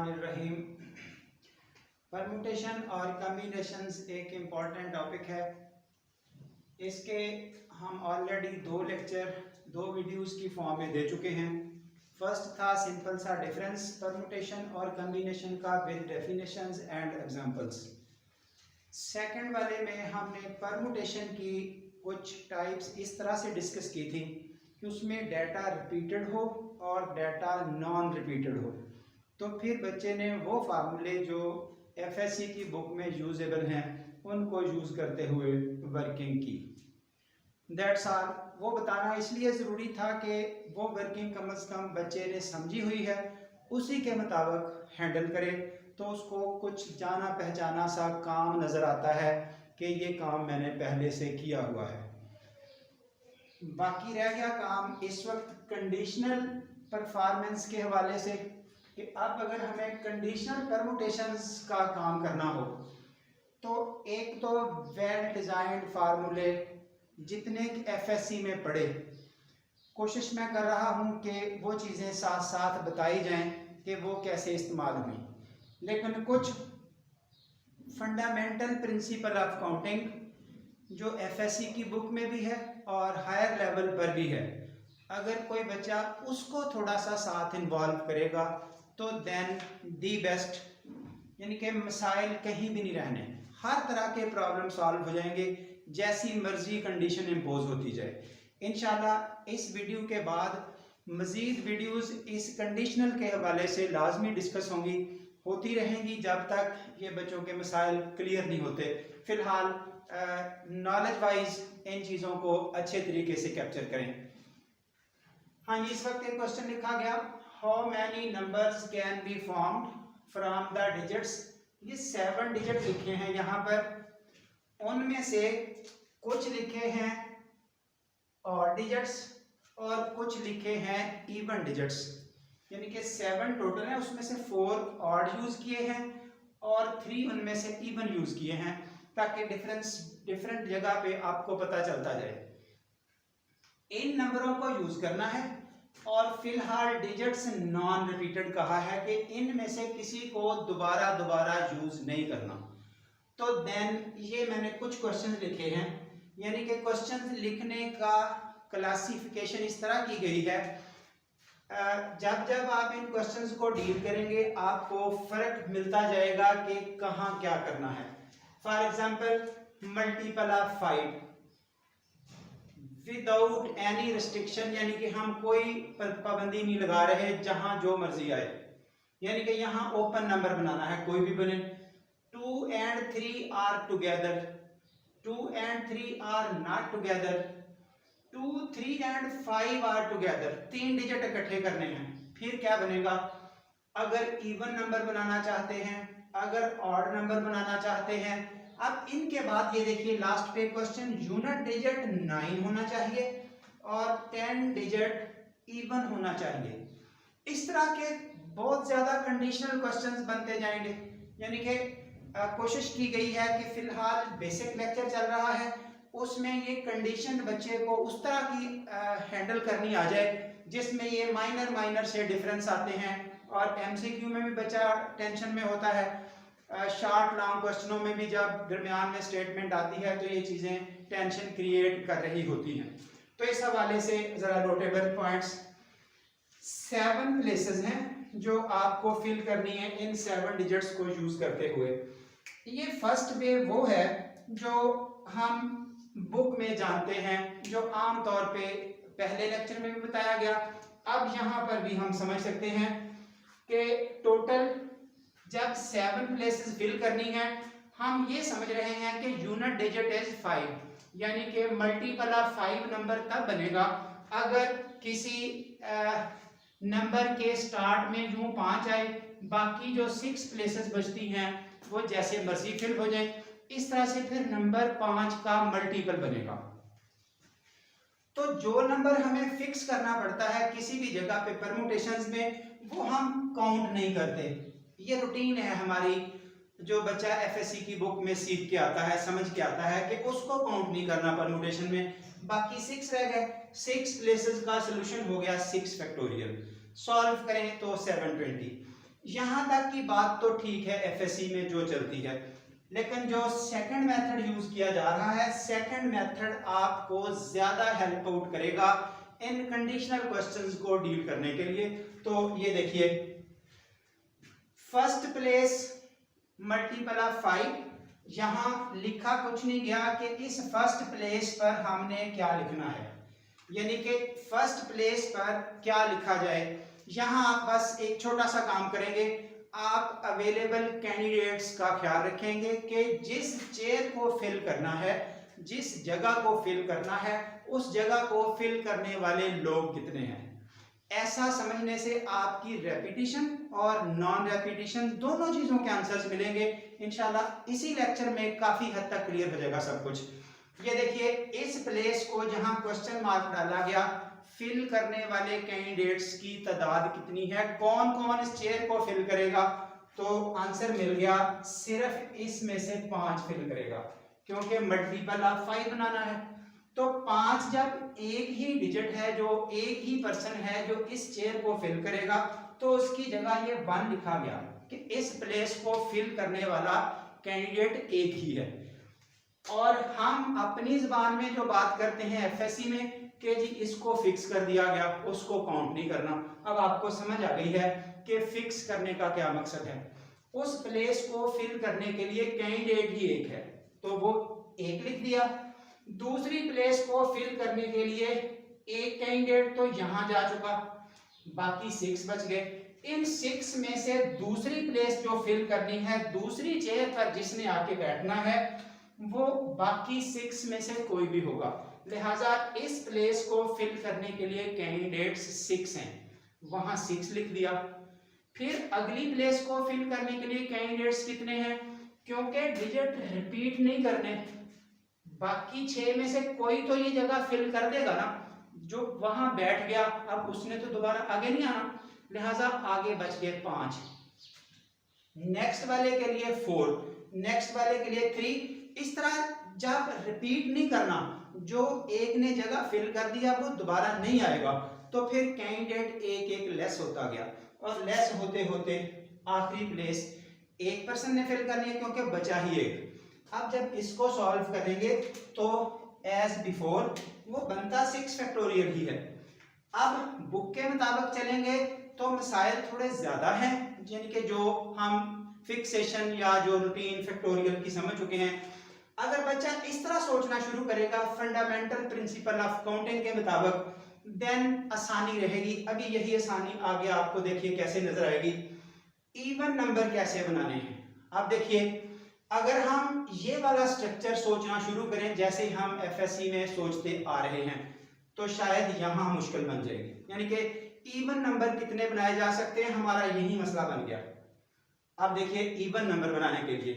बिस्मिल्लाहिर्रहमानिर्रहीम। परम्यूटेशन और कम्बिनेशंस एक इम्पॉर्टेंट टॉपिक है। इसके हम ऑलरेडी दो वीडियोस की फॉर्म में दे चुके हैं। फर्स्ट था सिंपल सा डिफरेंस परम्यूटेशन और कम्बिनेशन का with definitions and examples. Second वाले में हमने परम्यूटेशन की कुछ टाइप्स इस तरह से डिस्कस की थी कि उसमें डाटा रिपीटेड हो और डाटा नॉन रिपीटेड हो। तो फिर बच्चे ने वो फार्मूले जो एफएससी की बुक में यूजेबल हैं उनको यूज़ करते हुए वर्किंग की। That's all. वो बताना इसलिए ज़रूरी था कि वो वर्किंग कम से कम बच्चे ने समझी हुई है, उसी के मुताबिक हैंडल करे तो उसको कुछ जाना पहचाना सा काम नज़र आता है कि ये काम मैंने पहले से किया हुआ है। बाकी रह गया काम इस वक्त कंडीशनल परफॉर्मेंस के हवाले से कि अब अगर हमें कंडीशनल परम्यूटेशंस का काम करना हो तो एक तो वेल डिज़ाइंड फार्मूले जितने एफएससी में पढ़े, कोशिश मैं कर रहा हूँ कि वो चीज़ें साथ साथ बताई जाएं कि वो कैसे इस्तेमाल हुई, लेकिन कुछ फंडामेंटल प्रिंसिपल ऑफ काउंटिंग जो एफएससी की बुक में भी है और हायर लेवल पर भी है, अगर कोई बच्चा उसको थोड़ा सा साथ इन्वॉल्व करेगा तो देन दी बेस्ट, यानी कि मसाइल कहीं भी नहीं रहने, हर तरह के प्रॉब्लम सॉल्व हो जाएंगे जैसी मर्जी कंडीशन इम्पोज होती जाए। इंशाल्लाह इस वीडियो के बाद मज़ीद वीडियोस इस कंडीशनल के हवाले से लाजमी डिस्कस होती रहेंगी जब तक ये बच्चों के मसाइल क्लियर नहीं होते। फ़िलहाल नॉलेज वाइज इन चीज़ों को अच्छे तरीके से कैप्चर करें। हाँ जी, इस वक्त एक क्वेश्चन लिखा गया, how many numbers can be formed from the digits. ये 7 डिजिट लिखे हैं यहाँ पर, उनमें से कुछ लिखे हैं ऑड डिजिट्स और कुछ लिखे हैं इवन डिजिट्स, यानी कि 7 टोटल है, उसमें से 4 ऑड यूज किए हैं और 3 उनमें से इवन यूज किए हैं ताकि डिफरेंट जगह पे आपको पता चलता जाए। इन नंबरों को यूज करना है और फिलहाल डिजिट्स नॉन रिपीटेड कहा है कि इनमें से किसी को दोबारा यूज नहीं करना। तो देन ये मैंने कुछ क्वेश्चन लिखे हैं, यानी कि क्वेश्चन लिखने का क्लासिफिकेशन इस तरह की गई है, जब आप इन क्वेश्चंस को डील करेंगे आपको फर्क मिलता जाएगा कि कहाँ क्या करना है। For example multiple of 5 without any restriction, यानी कि हम कोई पाबंदी नहीं लगा रहे, जहां जो मर्जी आए, यानी कि यहाँ ओपन नंबर बनाना है, कोई भी बने। 2 and 3 are together, 2 and 3 are not together, 2, 3 and 5 are together, 3 digit इकट्ठे करने हैं। फिर क्या बनेगा, अगर इवन नंबर बनाना चाहते हैं, अगर ऑड नंबर बनाना चाहते हैं। अब इनके बाद ये देखिए लास्ट पे क्वेश्चन, यूनिट डिजिट 9 होना चाहिए और 10 डिजिट इवन होना चाहिए। इस तरह के बहुत ज्यादा कंडीशनल क्वेश्चंस बनते जाएंगे, यानी कि कोशिश की गई है कि फिलहाल बेसिक लेक्चर चल रहा है उसमें ये कंडीशन बच्चे को उस तरह की हैंडल करनी आ जाए जिसमें ये माइनर से डिफरेंस आते हैं, और एमसीक्यू में भी बच्चा टेंशन में होता है, शॉर्ट लॉन्ग क्वेश्चनों में भी जब दरमियान में स्टेटमेंट आती है तो ये चीज़ें टेंशन क्रिएट कर रही होती हैं। तो इस हवाले से ज़रा नोटेबल पॉइंट्स 7 प्लेसेस हैं जो आपको फिल करनी है इन 7 डिजिट्स को यूज़ करते हुए। ये फर्स्ट वे वो है जो हम बुक में जानते हैं, जो आम तौर पे पहले लेक्चर में भी बताया गया, अब यहाँ पर भी हम समझ सकते हैं कि टोटल जब 7 प्लेसेस फिल करनी है, हम ये समझ रहे हैं कि यूनिट डिजिट इज 5, यानी कि मल्टीपल ऑफ 5 नंबर तब बनेगा अगर किसी नंबर के स्टार्ट में यूं 5 आए, बाकी जो 6 प्लेसेस बचती हैं वो जैसे मर्जी फिल हो जाए, इस तरह से फिर नंबर 5 का मल्टीपल बनेगा। तो जो नंबर हमें फिक्स करना पड़ता है किसी भी जगह पे परम्यूटेशंस में, वो हम काउंट नहीं करते। ये रूटीन है हमारी, जो बच्चा एफएससी की बुक में सीख के आता है, समझ के आता है कि उसको काउंट नहीं करना परम्यूटेशन में। बाकी 6 रह गए, 6 प्लेसेस का सोल्यूशन हो गया 6 फैक्टोरियल, सॉल्व करें तो 720। यहां तक की बात तो ठीक है एफएससी में जो चलती है, लेकिन जो सेकंड मेथड यूज किया जा रहा है, सेकंड मेथड आपको ज्यादा हेल्प आउट करेगा इन कंडीशनल क्वेश्चंस को डील करने के लिए। तो ये देखिए, फर्स्ट प्लेस मल्टीपल ऑफ 5, यहां लिखा कुछ नहीं गया कि इस फर्स्ट प्लेस पर हमने क्या लिखना है, यानी कि फर्स्ट प्लेस पर क्या लिखा जाए। यहां आप बस एक छोटा सा काम करेंगे, आप अवेलेबल कैंडिडेट्स का ख्याल रखेंगे कि जिस चेयर को फिल करना है, जिस जगह को फिल करना है, उस जगह को फिल करने वाले लोग कितने हैं। ऐसा समझने से आपकी रेपिटेशन और नॉन रेपिटेशन दोनों चीजों के आंसर्स मिलेंगे इंशाल्लाह। इसी लेक्चर में काफी हद तक क्लियर हो जाएगा सब कुछ। ये देखिए, इस प्लेस को जहां क्वेश्चन मार्क डाला गया, फिल करने वाले कैंडिडेट्स की तादाद कितनी है, कौन कौन इस चेयर को फिल करेगा, तो आंसर मिल गया सिर्फ इसमें से 5 फिल करेगा, क्योंकि मल्टीपल ऑफ 5 बनाना है। तो 5 जब एक ही डिजिट है, जो एक ही पर्सन है जो इस चेयर को फिल करेगा, तो उसकी जगह ये 1 लिखा गया कि इस प्लेस को फिल करने वाला कैंडिडेट एक ही है। और हम अपनी जुबान में जो बात करते हैं एफएससी में कि जी इसको फिक्स कर दिया गया, उसको काउंट नहीं करना। अब आपको समझ आ गई है कि फिक्स करने का क्या मकसद है। उस प्लेस को फिल करने के लिए कैंडिडेट ही एक है, तो वो एक लिख दिया। दूसरी प्लेस को फिल करने के लिए एक कैंडिडेट तो यहां जा चुका, बाकी 6 बच गए। इन 6 में से दूसरी प्लेस जो फिल करनी है, दूसरी चेयर पर जिसने आके बैठना है, वो बाकी 6 में से कोई भी होगा। लिहाजा इस प्लेस को फिल करने के लिए कैंडिडेट्स 6 हैं, वहां 6 लिख दिया। फिर अगली प्लेस को फिल करने के लिए कैंडिडेट्स कितने हैं, क्योंकि डिजिट रिपीट नहीं करने, बाकी 6 में से कोई तो ये जगह फिल कर देगा ना, जो वहां बैठ गया, अब उसने तो दोबारा आगे नहीं आना, लिहाजा आगे बच गए 5। नेक्स्ट वाले के लिए 4, नेक्स्ट वाले के लिए 3। इस तरह जब रिपीट नहीं करना, जो एक ने जगह फिल कर दिया वो दोबारा नहीं आएगा, तो फिर कैंडिडेट एक एक लेस होता गया, और लेस होते होते आखिरी प्लेस एक पर्सन ने फिल करनी है, क्योंकि बचा ही एक। अब जब इसको सॉल्व करेंगे तो एज बिफोर वो बनता 6 फैक्टोरियल ही है। अब बुक के मुताबिक चलेंगे तो मसाइल थोड़े ज्यादा हैं, यानी कि जो हम फिक्सेशन या जो रूटीन फैक्टोरियल की समझ चुके हैं। अगर बच्चा इस तरह सोचना शुरू करेगा फंडामेंटल प्रिंसिपल ऑफ काउंटिंग के मुताबिक, देन आसानी रहेगी। अभी यही आसानी आगे आपको देखिए कैसे नजर आएगी। इवन नंबर कैसे बनाने हैं, आप देखिए, अगर हम ये वाला स्ट्रक्चर सोचना शुरू करें जैसे हम एफएससी में सोचते आ रहे हैं, तो शायद यहां मुश्किल बन जाएगी। यानी कि इवन नंबर कितने बनाए जा सकते हैं, हमारा यही मसला बन गया। अब देखिए, इवन नंबर बनाने के लिए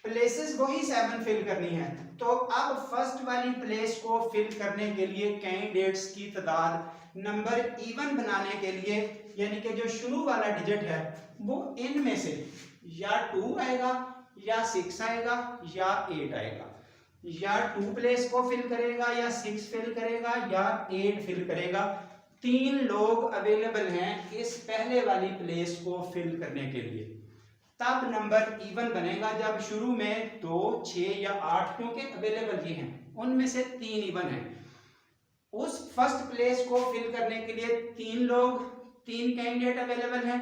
प्लेसेस वही 7 फिल करनी है, तो अब फर्स्ट वाली प्लेस को फिल करने के लिए कैंडिडेट्स की तादाद नंबर इवन बनाने के लिए, यानी कि जो शुरू वाला डिजिट है वो इनमें से या 2 आएगा, या 6 आएगा, या 8 आएगा। या 2 प्लेस को फिल करेगा, या 6 फिल करेगा, या 8 फिल करेगा। 3 लोग अवेलेबल हैं इस पहले वाली प्लेस को फिल करने के लिए। तब नंबर इवन बनेगा जब शुरू में 2, 6 या 8, क्योंकि अवेलेबल ये हैं, उनमें से 3 इवन हैं। उस फर्स्ट प्लेस को फिल करने के लिए 3 लोग, 3 कैंडिडेट अवेलेबल हैं।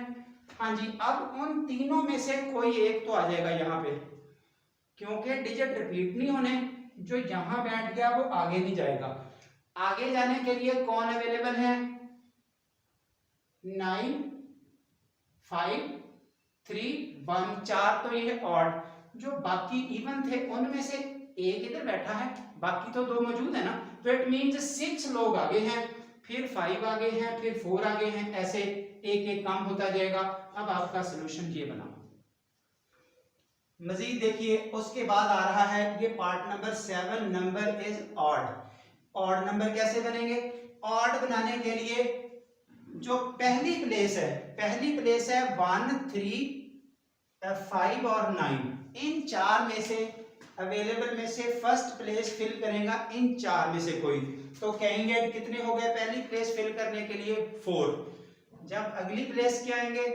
हाँ जी, अब उन तीनों में से कोई एक तो आ जाएगा यहाँ पे, क्योंकि डिजिट रिपीट नहीं होने, जो यहां बैठ गया वो आगे नहीं जाएगा। आगे जाने के लिए कौन अवेलेबल है, 9, 5, 3, 1, 4 तो ये ऑड, जो बाकी इवन थे उनमें से एक इधर बैठा है, बाकी तो 2 मौजूद है ना, तो इट मींस 6 लोग आगे हैं, फिर 5 आगे हैं, फिर 4 आगे हैं, ऐसे एक एक काम होता जाएगा। अब आपका सॉल्यूशन ये बना। मजीद देखिए, उसके बाद आ रहा है ये part number 7, number is odd. Odd number कैसे बनेंगे, ऑड बनाने के लिए जो पहली प्लेस है 1, 3, 5 और 9, इन 4 में से अवेलेबल में से फर्स्ट प्लेस फिल करेगा इन 4 में से कोई, तो कैंडिडेट कितने हो गए पहली प्लेस फिल करने के लिए, 4। जब अगली प्लेस के आएंगे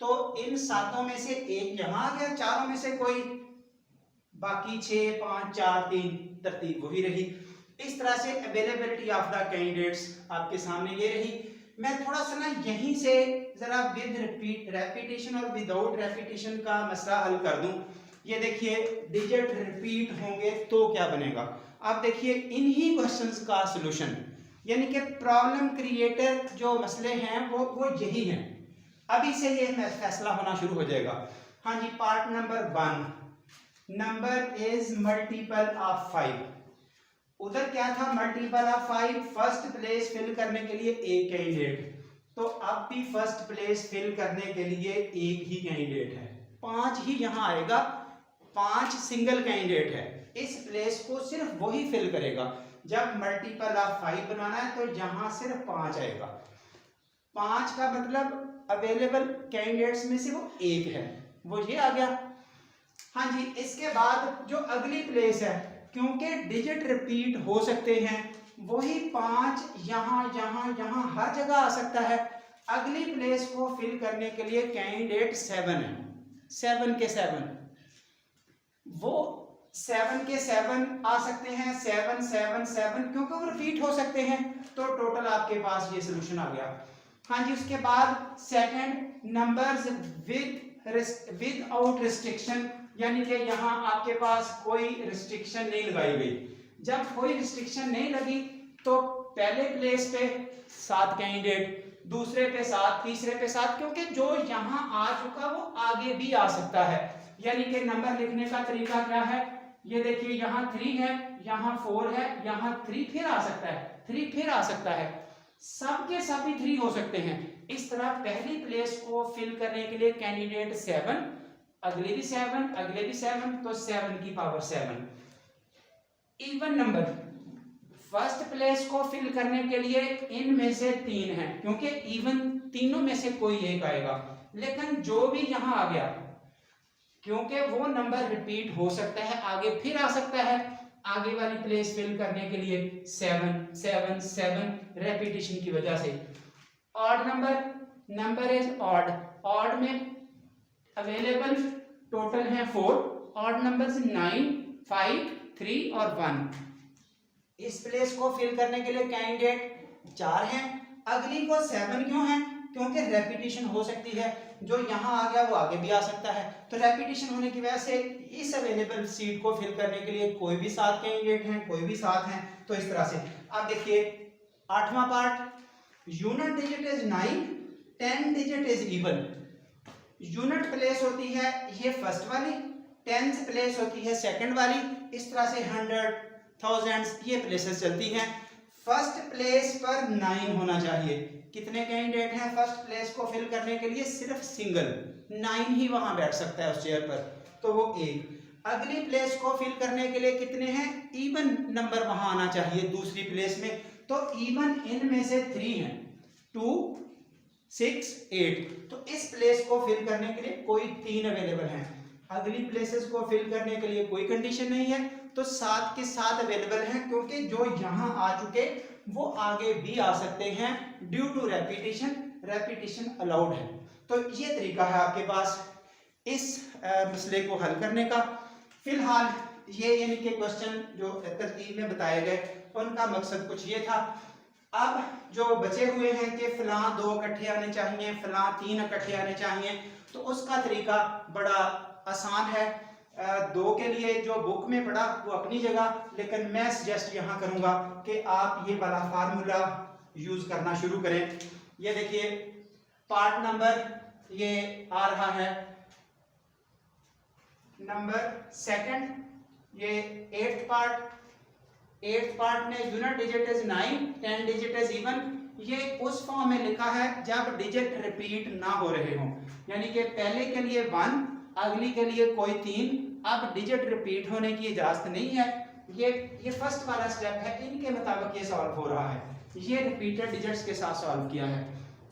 तो इन सातों में से एक यहाँ आ गया, चारों में से कोई, बाकी 6 5 4 3 तरतीब वही रही। इस तरह से अवेलेबिलिटी ऑफ द कैंडिडेट्स आपके सामने ये रही। मैं थोड़ा सा ना यहीं से जरा विद रेपिटेशन और विदाउट रेपिटेशन का मसला हल कर दूं। ये देखिए डिजिट रिपीट होंगे तो क्या बनेगा। आप देखिए इन्हीं क्वेश्चंस का सॉल्यूशन, यानी कि प्रॉब्लम क्रिएटर जो मसले हैं वो यही हैं। अभी से ये फैसला होना शुरू हो जाएगा। हाँ जी, part number 1, number is multiple of 5। उधर क्या था, multiple of 5, first place fill करने के लिए एक कैंडिडेट, तो अब भी फर्स्ट प्लेस फिल करने के लिए एक ही कैंडिडेट है, 5 ही यहां आएगा, 5 सिंगल कैंडिडेट है, इस प्लेस को सिर्फ वही फिल करेगा। जब मल्टीपल ऑफ 5 बनाना है तो यहां सिर्फ 5 आएगा, 5 का मतलब अवेलेबल कैंडिडेट्स में से वो एक है, वो ये आ गया। हाँ जी, इसके बाद जो अगली प्लेस है, क्योंकि डिजिट रिपीट हो सकते हैं, वही 5 यहाँ यहाँ यहाँ हर जगह आ सकता है। अगली प्लेस को फिल करने के लिए कैंडिडेट 7 है, 7 के 7, वो 7 के 7 आ सकते हैं, 7 7 7, क्योंकि वो रिपीट हो सकते हैं, तो टोटल आपके पास ये सोल्यूशन आ गया। हाँ जी, उसके बाद सेकंड, नंबर्स विदाउट रिस्ट्रिक्शन, यानी कि यहाँ आपके पास कोई रिस्ट्रिक्शन नहीं लगाई गई। जब कोई रिस्ट्रिक्शन नहीं लगी तो पहले प्लेस पे 7 कैंडिडेट, दूसरे पे 7, तीसरे पे 7, क्योंकि जो यहाँ आ चुका वो आगे भी आ सकता है। यानी कि नंबर लिखने का तरीका क्या है, ये देखिए यहाँ 3 है, यहाँ 4 है, यहाँ 3 फिर आ सकता है, 3 फिर आ सकता है, सबके सभी 3 हो सकते हैं। इस तरह पहली प्लेस को फिल करने के लिए कैंडिडेट 7, अगले भी 7, अगले भी 7, तो 7 की power 7। Even number, first place को फिल करने के लिए इनमें से 3 है, क्योंकि इवन तीनों में से कोई एक आएगा, लेकिन जो भी यहां आ गया, क्योंकि वो नंबर रिपीट हो सकता है, आगे फिर आ सकता है, आगे वाली प्लेस फिल करने के लिए 7 7 7 रेपिटेशन की वजह से। Odd number, number is odd, odd में अवेलेबल टोटल है 4, ऑड नंबर्स 9 5 3 और 1। इस प्लेस को फिल करने के लिए कैंडिडेट 4 हैं, अगली को 7 क्यों है, क्योंकि रेपिटेशन हो सकती है, जो यहाँ आ गया वो आगे भी आ सकता है, तो रेपिटेशन होने की वजह से इस अवेलेबल सीट को फिल करने के लिए कोई भी 7 कैंडिडेट हैं, कोई भी 7 हैं। तो इस तरह से आप देखिए 8वां part, unit digit is 9, 10 digit is even. Unit place होती है ये फर्स्ट वाली, 10th प्लेस होती है सेकंड वाली, इस तरह से 100 1000 ये प्लेसेस चलती हैं। फर्स्ट प्लेस पर 9 होना चाहिए। कितने कैंडिडेट हैं फर्स्ट प्लेस को फिल करने के लिए, सिर्फ सिंगल 9 ही वहां बैठ सकता है उस चेयर पर, तो वो एक। अगली प्लेस को फिल करने के लिए कितने हैं, इवन नंबर वहां आना चाहिए दूसरी प्लेस में, तो इवन इनमें से 3 हैं, 2 6 8, तो इस प्लेस को फिल करने के लिए कोई 3 अवेलेबल हैं। अगली प्लेसेस को फिल करने के लिए कोई कंडीशन नहीं है, तो 7 के 7 अवेलेबल हैं, क्योंकि जो यहां आ चुके वो आगे भी आ सकते हैं, due to repetition, repetition allowed है। तो ये तरीका है आपके पास इस मसले को हल करने का। फिलहाल ये यानी कि क्वेश्चन जो तरतीब में बताए गए उनका मकसद कुछ ये था। अब जो बचे हुए हैं कि फलां 2 इकट्ठे आने चाहिए, फलां 3 इकट्ठे आने चाहिए, तो उसका तरीका बड़ा आसान है। 2 के लिए जो बुक में पढ़ा वो अपनी जगह, लेकिन मैं सजेस्ट यहाँ करूँगा कि आप ये वाला फार्मूला यूज करना शुरू करें। ये देखिए पार्ट नंबर ये आ रहा है, नंबर सेकंड, ये 8th पार्ट में unit digit is 9, 10 digit is even. ये उस फॉर्म में लिखा है जब डिजिट रिपीट ना हो रहे हों, यानी कि पहले के लिए 1, अगली के लिए कोई 3, अब डिजिट रिपीट होने की इजाजत नहीं है। ये फर्स्ट वाला स्टेप है, इनके मुताबिक ये सॉल्व हो रहा है। ये रिपीटेड डिजिट्स के साथ सॉल्व किया है।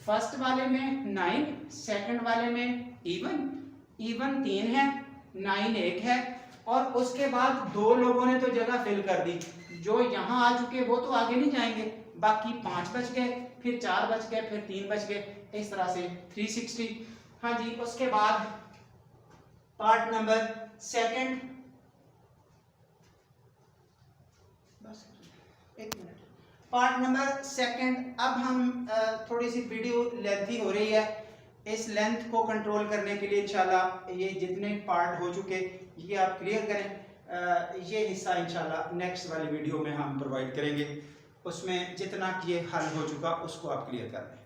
फर्स्ट वाले में 9, सेकंड वाले में इवन 3 है, 9 1 है, और उसके बाद 2 लोगों ने तो जगह फिल कर दी, जो यहाँ आ चुके वो तो आगे नहीं जाएंगे, बाकी 5 बच गए, फिर 4 बच गए, फिर 3 बच गए, इस तरह से 360। हाँ जी, उसके बाद पार्ट नंबर सेकंड, बस एक मिनट, पार्ट नंबर सेकंड। अब हम थोड़ी सी वीडियो लेंथी हो रही है, इस लेंथ को कंट्रोल करने के लिए इंशाल्लाह ये जितने पार्ट हो चुके ये आप क्लियर करें। ये हिस्सा इंशाल्लाह नेक्स्ट वाली वीडियो में हम प्रोवाइड करेंगे, उसमें जितना ये हल हो चुका उसको आप क्लियर कर दें।